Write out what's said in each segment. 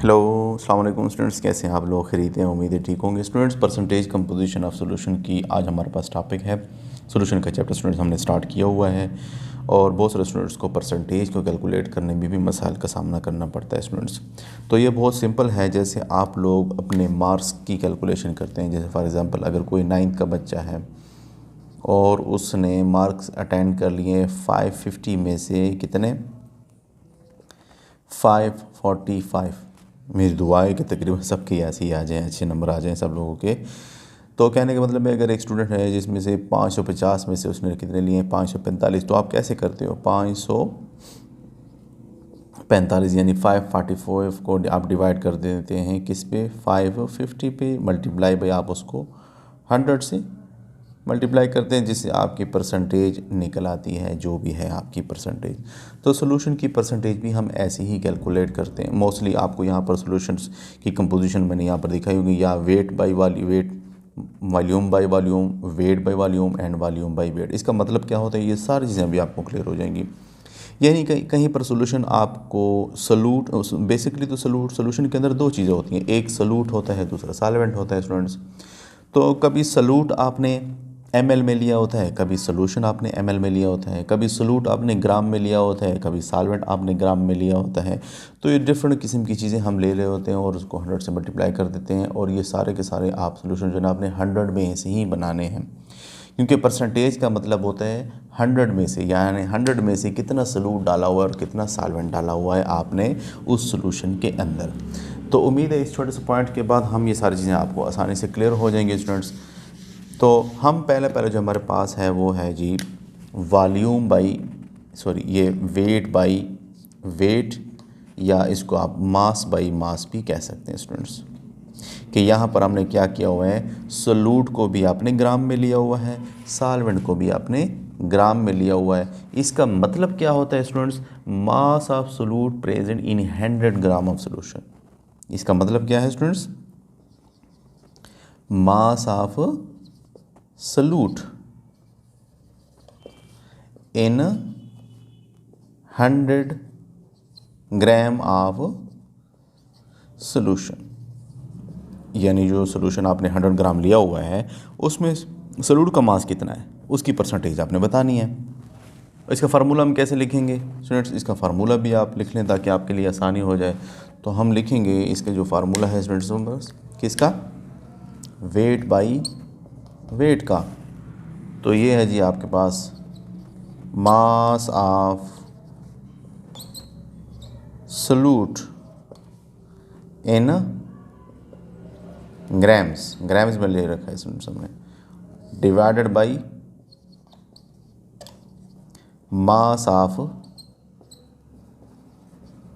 Hello अस्सलाम वालेकुम students, कैसे हैं आप लोग? खरीद हैं, उम्मीद है ठीक होंगे। Students, percentage composition of solution की आज हमारे पास टॉपिक है। सॉल्यूशन का चैप्टर स्टूडेंट्स हमने स्टार्ट किया हुआ है और बहुत सारे स्टूडेंट्स को परसेंटेज को कैलकुलेट करने में भी मसाइल का सामना करना पड़ता है स्टूडेंट्स। तो ये बहुत सिंपल है, जैसे आप लोग अपने मार्क्स की कैलकुलेशन करते हैं। जैसे फॉर एग्ज़ाम्पल अगर कोई 9th का बच्चा है और उसने मार्क्स अटेंड कर लिए 550 में से कितने 545। मेरी दुआ है कि तकरीबन सबके ऐसे ही आ जाएँ, अच्छे नंबर आ जाएँ सब लोगों के। तो कहने का मतलब है, अगर एक स्टूडेंट है जिसमें से 550 में से उसने कितने लिए 545, तो आप कैसे करते हो 545 यानी 545 को आप डिवाइड कर देते हैं किस पे 550 पे, मल्टीप्लाई बाई आप उसको 100 से मल्टीप्लाई करते हैं, जिससे आपकी परसेंटेज निकल आती है, जो भी है आपकी परसेंटेज। तो सॉल्यूशन की परसेंटेज भी हम ऐसे ही कैलकुलेट करते हैं। मोस्टली आपको यहाँ पर सॉल्यूशंस की कंपोजिशन मैंने यहाँ पर दिखाई होगी, या weight by weight, volume by volume, weight by volume and volume by weight. इसका मतलब क्या होता है, ये सारी चीज़ें भी आपको क्लियर हो जाएंगी। यानी कहीं पर सॉल्यूशन आपको बेसिकली तो सॉल्यूशन के अंदर दो चीज़ें होती हैं, एक सॉल्यूट होता है, दूसरा सॉल्वेंट होता है स्टूडेंट्स। तो कभी सॉल्यूट आपने ml में लिया होता है, कभी सॉल्यूशन आपने ml में लिया होता है, कभी सॉल्यूट आपने ग्राम में लिया होता है, कभी सॉल्वेंट आपने ग्राम में लिया होता है। तो ये डिफरेंट किस्म की चीज़ें हम ले रहे होते हैं और उसको 100 से मल्टीप्लाई कर देते हैं, और ये सारे के सारे आप सॉल्यूशन जो है आपने 100 में से ही बनाने हैं, क्योंकि परसेंटेज का मतलब होता है 100 में से, यानी 100 में से कितना सॉल्यूट डाला हुआ है और कितना सॉल्वेंट डाला हुआ है आपने उस सॉल्यूशन के अंदर। तो उम्मीद है इस छोटे से पॉइंट के बाद हम ये सारी चीज़ें आपको आसानी से क्लियर हो जाएंगे स्टूडेंट्स। तो हम पहले जो हमारे पास है वो है जी वॉल्यूम बाई ये वेट बाई वेट, या इसको आप मास बाई मास भी कह सकते हैं स्टूडेंट्स। कि यहाँ पर हमने क्या किया हुआ है, सॉल्यूट को भी आपने ग्राम में लिया हुआ है, सॉल्वेंट को भी आपने ग्राम में लिया हुआ है। इसका मतलब क्या होता है students, mass of solute present in 100 gram of solution. इसका मतलब क्या है students, mass of solute in 100 gram of solution, यानी जो सॉल्यूशन आपने 100 ग्राम लिया हुआ है उसमें सॉल्यूट का मास कितना है उसकी परसेंटेज आपने बतानी है। इसका फार्मूला हम कैसे लिखेंगे स्टूडेंट्स, इसका फार्मूला भी आप लिख लें ताकि आपके लिए आसानी हो जाए। तो हम लिखेंगे इसका जो फार्मूला है स्टूडेंट्स, किसका, वेट बाई वेट का। तो ये है जी आपके पास mass of solute in grams में ले रखा है स्टूडेंट्स हमने, divided by mass of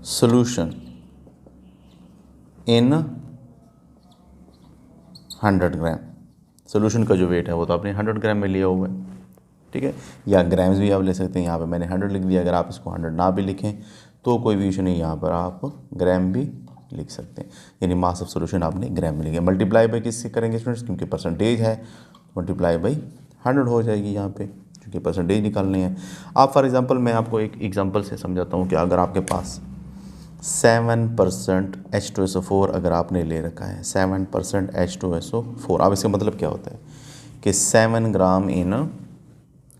solution in 100 gram. Solution का जो वेट है वो तो आपने 100 ग्राम में लिया हुआ है, ठीक है, या ग्राम्स भी आप ले सकते हैं। यहाँ पे मैंने 100 लिख दिया, अगर आप इसको 100 ना भी लिखें तो कोई भी इशू नहीं, यहाँ पर आप ग्राम भी लिख सकते हैं। यानी मास ऑफ सॉल्यूशन आपने ग्राम में लिखा, मल्टीप्लाई बाई किससे करेंगे स्टूडेंट्स, क्योंकि परसेंटेज है, मल्टीप्लाई बाई 100 हो जाएगी यहाँ पे, क्योंकि परसेंटेज निकालनी है। आप फॉर एग्जांपल मैं आपको एक एग्जांपल से समझाता हूँ कि अगर आपके पास 7% H2SO4 अगर आपने ले रखा है, 7% H2SO4, अब इसका मतलब क्या होता है कि 7 ग्राम इन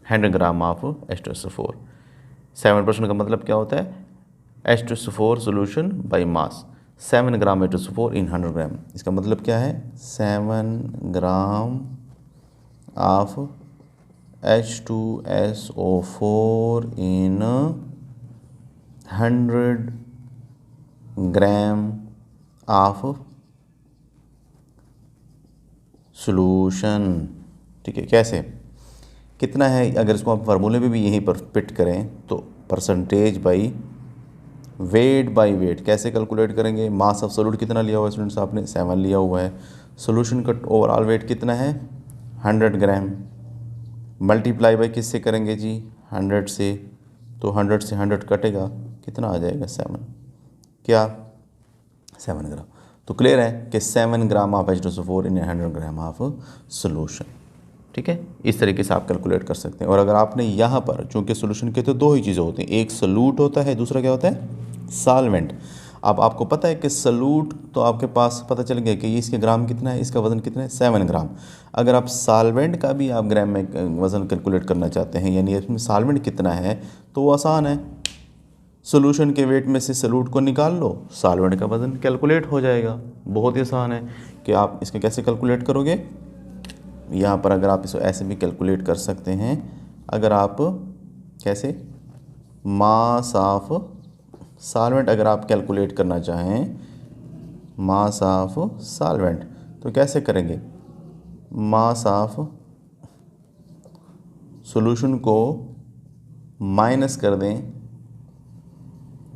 100 ग्राम ऑफ H2SO4। 7% का मतलब क्या होता है, H2SO4 solution by mass, 7 gram H2SO4 इन 100 ग्राम। इसका मतलब क्या है, 7 gram of H2SO4 in 100 gram of solution, ठीक है। कैसे, कितना है, अगर इसको आप फार्मूले में भी यहीं पर फिट करें तो परसेंटेज बाई वेट कैसे कैलकुलेट करेंगे, मास ऑफ सॉल्यूट कितना लिया हुआ है स्टूडेंट्स आपने, 7 लिया हुआ है, सॉल्यूशन का ओवरऑल वेट कितना है 100 ग्राम, मल्टीप्लाई बाई किससे करेंगे जी 100 से, तो 100 से 100 कटेगा, कितना आ जाएगा 7, क्या 7 ग्राम। तो क्लियर है कि 7 gram of H2SO4 in 100 gram of solution, ठीक है। इस तरीके से आप कैलकुलेट कर सकते हैं। और अगर आपने यहाँ पर, चूँकि सॉल्यूशन के तो दो ही चीज़ें होती हैं, एक सॉल्यूट होता है, दूसरा क्या होता है सॉल्वेंट। अब आपको पता है कि सलूट तो आपके पास पता चल गया कि ये इसके ग्राम कितना है, इसका वज़न कितना है 7 ग्राम। अगर आप साल्वेंट का भी आप ग्राम में वज़न कैलकुलेट करना चाहते हैं, यानी इसमें साल्वेंट कितना है, तो वो आसान है। सोल्यूशन के वेट में से सलूट को निकाल लो, साल्वेंट का वज़न कैलकुलेट हो जाएगा। बहुत ही आसान है कि आप इसके कैसे कैलकुलेट करोगे। यहाँ पर अगर आप इसको ऐसे भी कैलकुलेट कर सकते हैं, अगर आप कैसे मास ऑफ साल्वेंट अगर आप कैलकुलेट करना चाहें, मास ऑफ साल्वेंट, तो कैसे करेंगे, मास ऑफ सॉल्यूशन को माइनस कर दें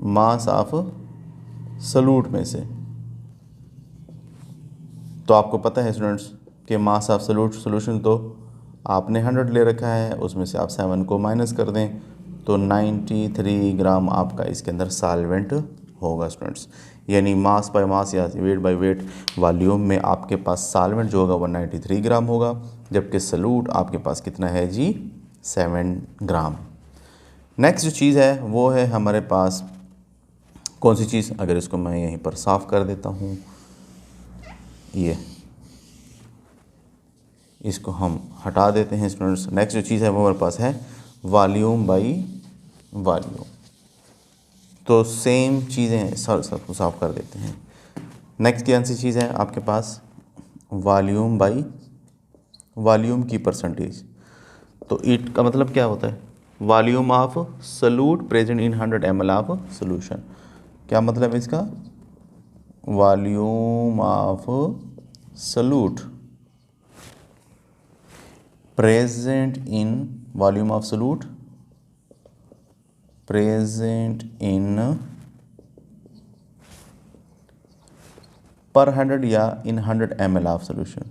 मास ऑफ सलूट में से। तो आपको पता है स्टूडेंट्स कि मास ऑफ सलूट सॉल्यूशन तो आपने 100 ले रखा है, उसमें से आप 7 को माइनस कर दें तो 93 ग्राम आपका इसके अंदर साल्वेंट होगा स्टूडेंट्स। यानी मास बाय मास या वेट बाय वेट वॉल्यूम में आपके पास साल्वेंट जो होगा 193 ग्राम होगा, जबकि सलूट आपके पास कितना है जी 7 ग्राम। नेक्स्ट जो चीज़ है वो है हमारे पास कौन सी चीज़, अगर इसको मैं यहीं पर साफ़ कर देता हूँ, ये इसको हम हटा देते हैं स्टूडेंट्स। नेक्स्ट जो चीज़ है वो हमारे पास है वॉल्यूम बाई वॉल्यूम। तो सेम चीज़ें सबको साफ़ कर देते हैं। नेक्स्ट कौन सी चीज़ है आपके पास, वॉल्यूम बाई वॉल्यूम की परसेंटेज। तो इट का मतलब क्या होता है, volume of salute present in 100 ml of solution. क्या मतलब है इसका, volume of salute present in volume of salute present in पर 100 या इन 100 ml ऑफ सोल्यूशन।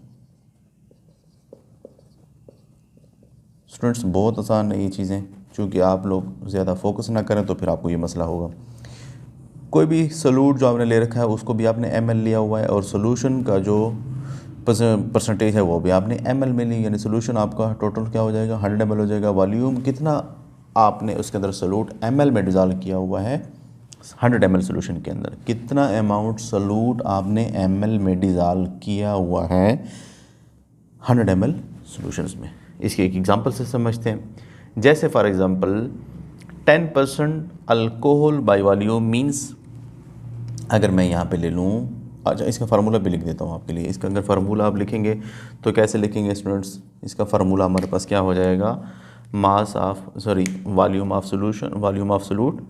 स्टूडेंट्स बहुत आसान है ये चीज़ें, चूँकि आप लोग ज़्यादा फोकस ना करें तो फिर आपको ये मसला होगा। कोई भी सलूट जो आपने ले रखा है उसको भी आपने ml लिया हुआ है, और सोल्यूशन का जो परसेंटेज है वो भी आपने ml में ली, यानी सोल्यूशन आपका टोटल क्या हो जाएगा 100 ml हो जाएगा। वॉल्यूम कितना आपने उसके अंदर सलूट ml में डिज़ोल्व किया हुआ है, 100 ml सोल्यूशन के अंदर कितना अमाउंट सलूट आपने ml में डिज़ोल्व किया हुआ है 100 ml सोल्यूशंस में। इसके एक एग्जांपल से समझते हैं। जैसे for example 10% alcohol by volume means, अगर मैं यहाँ पे ले लूँ, अच्छा इसका फार्मूला भी लिख देता हूँ आपके लिए। इसका अगर फार्मूला आप लिखेंगे तो कैसे लिखेंगे स्टूडेंट्स, इसका फार्मूला हमारे पास क्या हो जाएगा, mass of volume of solution, volume of salute,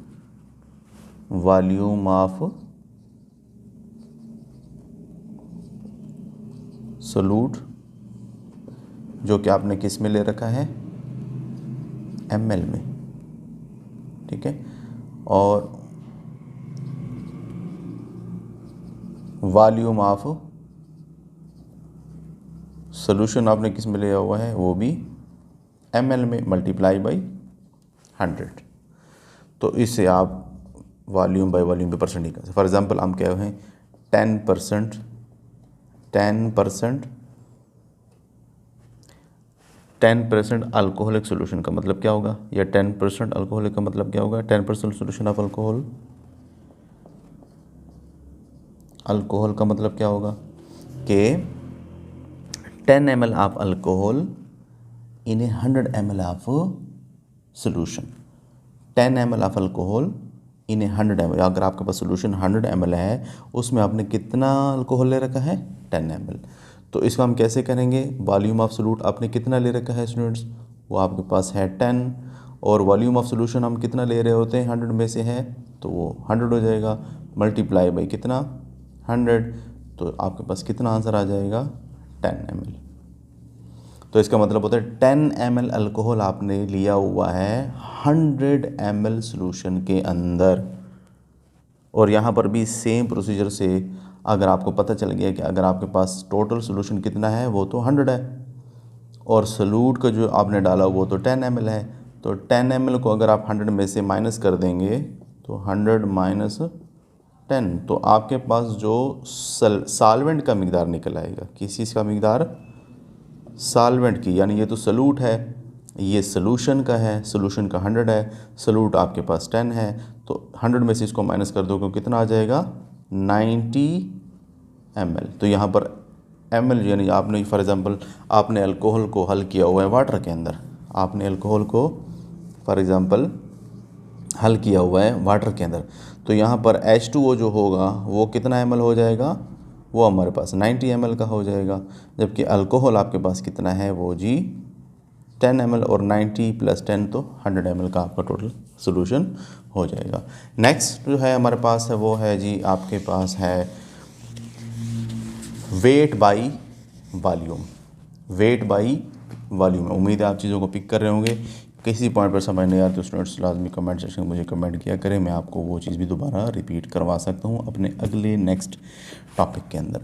volume of salute जो कि आपने किस में ले रखा है ml में, ठीक है, और वॉल्यूम ऑफ सोल्यूशन आपने किस में लिया हुआ है, वो भी ml में मल्टीप्लाई बाई 100। तो इससे आप वॉल्यूम बाई वॉल्यूम पे परसेंट निकाल। फॉर एग्जांपल हम क्या हैं 10% 10% अल्कोहलिक सोल्यूशन का मतलब क्या होगा, या 10% अल्कोहलिक का मतलब क्या होगा, 10% सोल्यूशन ऑफ अल्कोहल का मतलब क्या होगा कि 10 ml of alcohol in 100 ml of solution. 10 ml of alcohol in 100 ml, अगर आपके पास सोल्यूशन 100 ml है उसमें आपने कितना अल्कोहल ले रखा है 10 ml। तो इसको हम कैसे करेंगे, वॉल्यूम ऑफ सलूट आपने कितना ले रखा है स्टूडेंट्स, वो आपके पास है 10, और वॉल्यूम ऑफ सोल्यूशन हम कितना ले रहे होते हैं 100 में से है, तो वो 100 हो जाएगा, मल्टीप्लाई बाई कितना 100, तो आपके पास कितना आंसर आ जाएगा 10 ml। तो इसका मतलब होता है 10 ml अल्कोहल आपने लिया हुआ है 100 ml सोल्यूशन के अंदर। और यहाँ पर भी सेम प्रोसीजर से अगर आपको पता चल गया कि अगर आपके पास टोटल सोल्यूशन कितना है वो तो 100 है, और सलूट का जो आपने डाला वो तो 10 ml है, तो 10 ml को अगर आप 100 में से माइनस कर देंगे तो 100 माइनस 10, तो आपके पास जो साल्वेंट का मिकदार निकल आएगा, किस चीज़ का मिकदार, साल्वेंट की, यानी ये तो सलूट है, ये सोल्यूशन का है, सोल्यूशन का 100 है, सलूट आपके पास 10 है, तो 100 में से इसको माइनस कर दो, कितना आ जाएगा 90 ml। तो यहाँ पर ml यानी आपने फॉर एग्ज़ाम्पल आपने अल्कोहल को हल किया हुआ है वाटर के अंदर, आपने अल्कोहल को फॉर एग्ज़ाम्पल हल किया हुआ है वाटर के अंदर, तो यहाँ पर H2O जो होगा वो कितना ml हो जाएगा, वो हमारे पास 90 ml का हो जाएगा। जबकि अल्कोहल आपके पास कितना है वो जी 10 ml, और 90 + 10 तो 100 ml का आपका टोटल सोल्यूशन हो जाएगा। नेक्स्ट जो है हमारे पास है वो है जी आपके पास है weight by volume. Weight by volume, उम्मीद है आप चीज़ों को पिक कर रहे होंगे। किसी पॉइंट पर समझ नहीं आया तो स्टूडेंट्स लाजमी कमेंट सेक्शन में मुझे कमेंट किया करें, मैं आपको वो चीज़ भी दोबारा रिपीट करवा सकता हूँ अपने अगले नेक्स्ट टॉपिक के अंदर।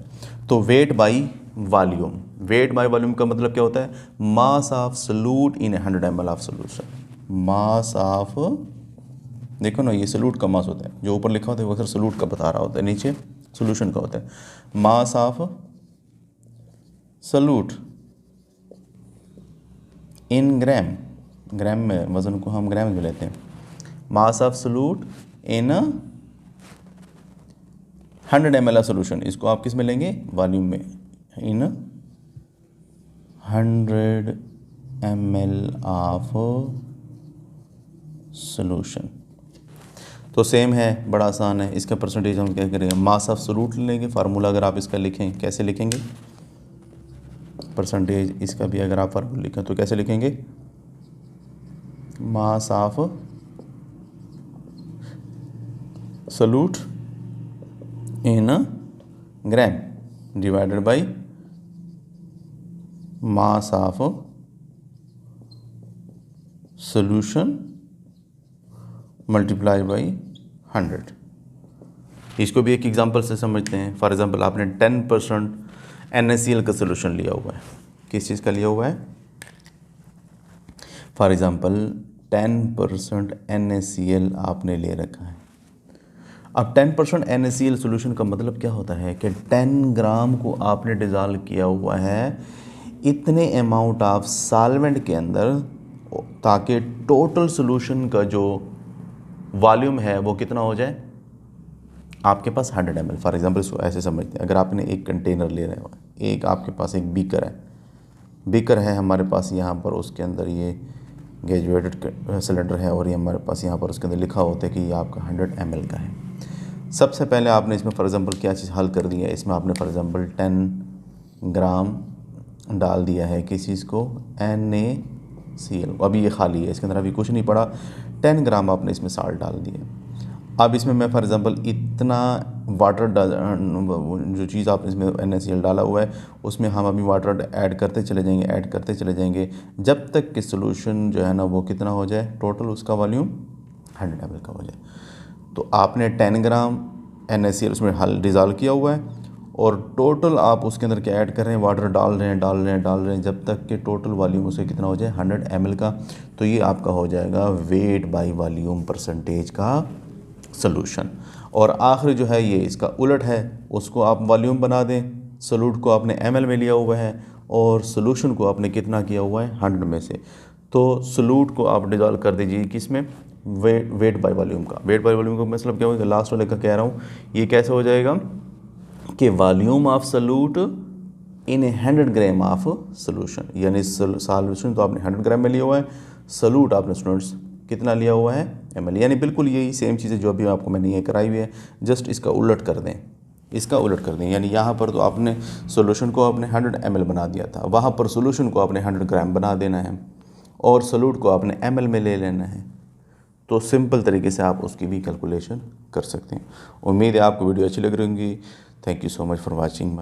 तो weight by volume, weight by volume का मतलब क्या होता है, मास of solute in 100 ml of solution. Mass of, देखो ना ये सॉल्यूट का मास होता है, जो ऊपर लिखा होता है वो अक्सर सॉल्यूट का बता रहा होता है, नीचे सॉल्यूशन का होता है। मास ऑफ सॉल्यूट इन ग्राम, ग्राम में वज़न को हम ग्राम में लेते हैं। मास of solute in 100 ml of solution, इसको आप किस में लेंगे, वॉल्यूम में, इन 100 ml ऑफ सोल्यूशन। तो सेम है, बड़ा आसान है। इसका परसेंटेज हम क्या करेंगे, मास ऑफ सॉल्यूट लेंगे। फार्मूला अगर आप इसका लिखें कैसे लिखेंगे, परसेंटेज इसका भी अगर आप फार्मूला लिखें तो कैसे लिखेंगे, मास of solute in gram divided by mass of solution multiply by 100। इसको भी एक एग्जांपल से समझते हैं। फॉर एग्जांपल आपने 10% NaCl का सोल्यूशन लिया हुआ है। किस चीज़ का लिया हुआ है, फॉर एग्जांपल 10% NaCl आपने ले रखा है। अब 10% NaCl सोल्यूशन का मतलब क्या होता है कि 10 ग्राम को आपने डिज़ोल्व किया हुआ है इतने अमाउंट ऑफ सॉल्वेंट के अंदर, ताकि टोटल सोल्यूशन का जो वॉल्यूम है वो कितना हो जाए आपके पास 100 ml। फॉर एग्जांपल इसको ऐसे समझते हैं, अगर आपने एक कंटेनर ले रहे हो, एक आपके पास एक बीकर है, बीकर है हमारे पास यहाँ पर, उसके अंदर ये ग्रेजुएटेड सिलेंडर है, और ये हमारे पास यहाँ पर उसके अंदर लिखा होता है कि ये आपका 100 ml का है। सबसे पहले आपने इसमें फॉर एग्जांपल क्या चीज़ हल कर दी है, इसमें आपने फॉर एग्जांपल 10 ग्राम डाल दिया है किस चीज़ को, NaCl। अभी ये खाली है, इसके अंदर अभी कुछ नहीं पड़ा, 10 ग्राम आपने इसमें साल्ट डाल दिया। अब इसमें मैं फॉर एग्जांपल इतना वाटर जो चीज़ आपने इसमें NaCl डाला हुआ है उसमें हम अभी वाटर ऐड करते चले जाएंगे, ऐड करते चले जाएंगे, जब तक कि सोल्यूशन जो है ना वो कितना हो जाए, टोटल उसका वॉल्यूम 100 ml का हो जाए। तो आपने 10 ग्राम NaCl उसमें हल डिज़ोल्व किया हुआ है, और टोटल आप उसके अंदर क्या ऐड कर रहे हैं, वाटर डाल रहे हैं जब तक कि टोटल वॉल्यूम उसे कितना हो जाए 100 ml का। तो ये आपका हो जाएगा वेट बाय वॉल्यूम परसेंटेज का सोल्यूशन। और आखिरी जो है ये इसका उलट है, उसको आप वॉल्यूम बना दें, सोल्यूट को आपने ml में लिया हुआ है और सोल्यूशन को आपने कितना किया हुआ है 100 में से। तो सोल्यूट को आप डिज़ोल्व कर दीजिए किस में, वेट बाय वॉल्यूम का। वेट बाय वॉल्यूम का मतलब क्या होगा, लास्ट वाले का कह रहा हूँ, ये कैसे हो जाएगा कि volume of solute in 100 gram of solution, यानी सॉल्यूशन तो आपने 100 ग्राम में लिया हुआ है, सोल्यूट आपने स्टूडेंट्स कितना लिया हुआ है ml, यानी बिल्कुल यही सेम चीज़ें जो अभी आपको मैंने ये कराई हुई है, जस्ट इसका उलट कर दें, इसका उलट कर दें। यानी यहाँ पर तो आपने सोल्यूशन को आपने 100 ml बना दिया था, वहाँ पर सोल्यूशन को आपने 100 ग्राम बना देना है, और सोल्यूट को आपने ml में ले लेना है। तो सिंपल तरीके से आप उसकी भी कैलकुलेशन कर सकते हैं। उम्मीद है आपको वीडियो अच्छी लग रही होगी। Thank you so much for watching.